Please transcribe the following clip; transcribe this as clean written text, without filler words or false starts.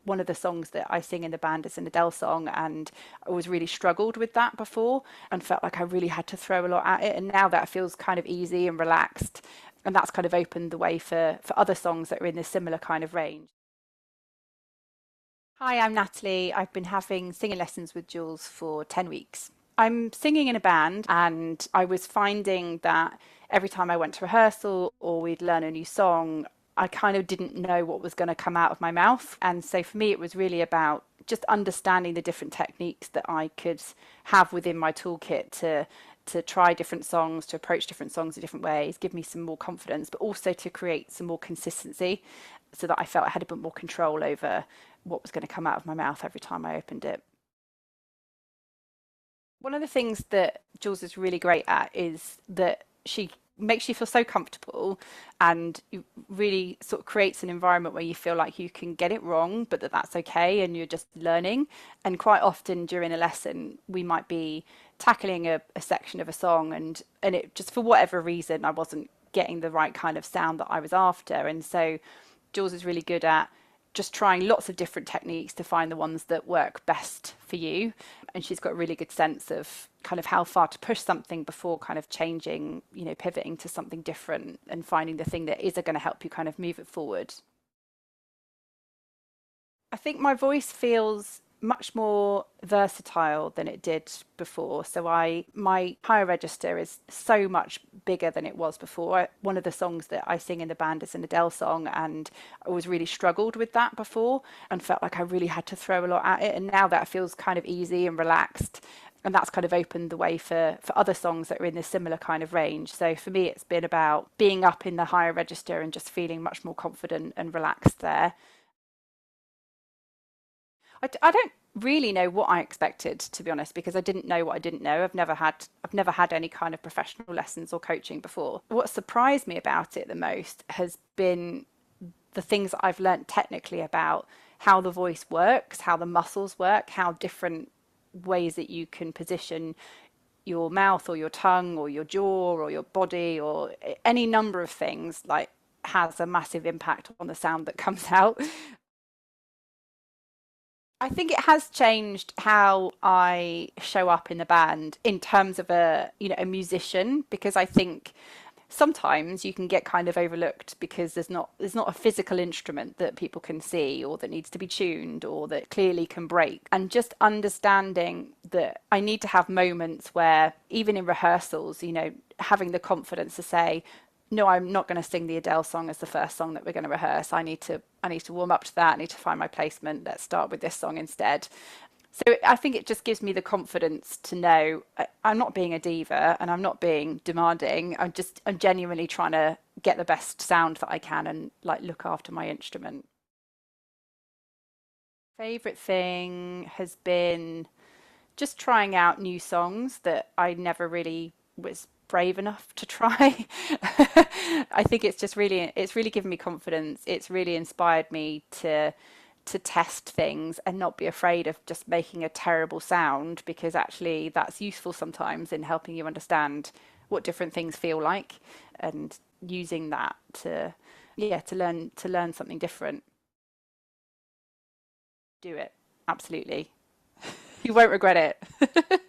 one of the songs that I sing in the band is an Adele song, and I always really struggled with that before and felt like I really had to throw a lot at it. And now that feels kind of easy and relaxed, and that's kind of opened the way for other songs that are in this similar kind of range. Hi, I'm Natalie. I've been having singing lessons with Jules for 10 weeks. I'm singing in a band, and I was finding that every time I went to rehearsal or we'd learn a new song, I kind of didn't know what was going to come out of my mouth. And so for me, it was really about just understanding the different techniques that I could have within my toolkit to try different songs, to approach different songs in different ways, give me some more confidence, but also to create some more consistency so that I felt I had a bit more control over what was going to come out of my mouth every time I opened it. One of the things that Jules is really great at is that she makes you feel so comfortable, and really sort of creates an environment where you feel like you can get it wrong, but that's okay and you're just learning. And quite often during a lesson, we might be tackling a section of a song, and it just for whatever reason I wasn't getting the right kind of sound that I was after. And so Jules is really good at just trying lots of different techniques to find the ones that work best for you. And she's got a really good sense of kind of how far to push something before kind of changing, pivoting to something different and finding the thing that is going to help you kind of move it forward. I think my voice feels much more versatile than it did before. So my higher register is so much bigger than it was before. One of the songs that I sing in the band is an Adele song, and I always really struggled with that before and felt like I really had to throw a lot at it. And now that feels kind of easy and relaxed. And that's kind of opened the way for other songs that are in this similar kind of range. So for me, it's been about being up in the higher register and just feeling much more confident and relaxed there. I don't really know what I expected, to be honest, because I didn't know what I didn't know. I've never had any kind of professional lessons or coaching before. What surprised me about it the most has been the things that I've learnt technically about how the voice works, how the muscles work, how different ways that you can position your mouth or your tongue or your jaw or your body or any number of things like has a massive impact on the sound that comes out. I think it has changed how I show up in the band in terms of a musician, because I think sometimes you can get kind of overlooked because there's not a physical instrument that people can see or that needs to be tuned or that clearly can break. And just understanding that I need to have moments where even in rehearsals, having the confidence to say, no, I'm not going to sing the Adele song as the first song that we're going to rehearse. I need to warm up to that. I need to find my placement. Let's start with this song instead. So I think it just gives me the confidence to know I'm not being a diva and I'm not being demanding. I'm genuinely trying to get the best sound that I can and like look after my instrument. Favorite thing has been just trying out new songs that I never really was brave enough to try. I think it's really given me confidence. It's really inspired me to test things and not be afraid of just making a terrible sound, because actually that's useful sometimes in helping you understand what different things feel like and using that to yeah to learn something different. Do it. Absolutely. You won't regret it.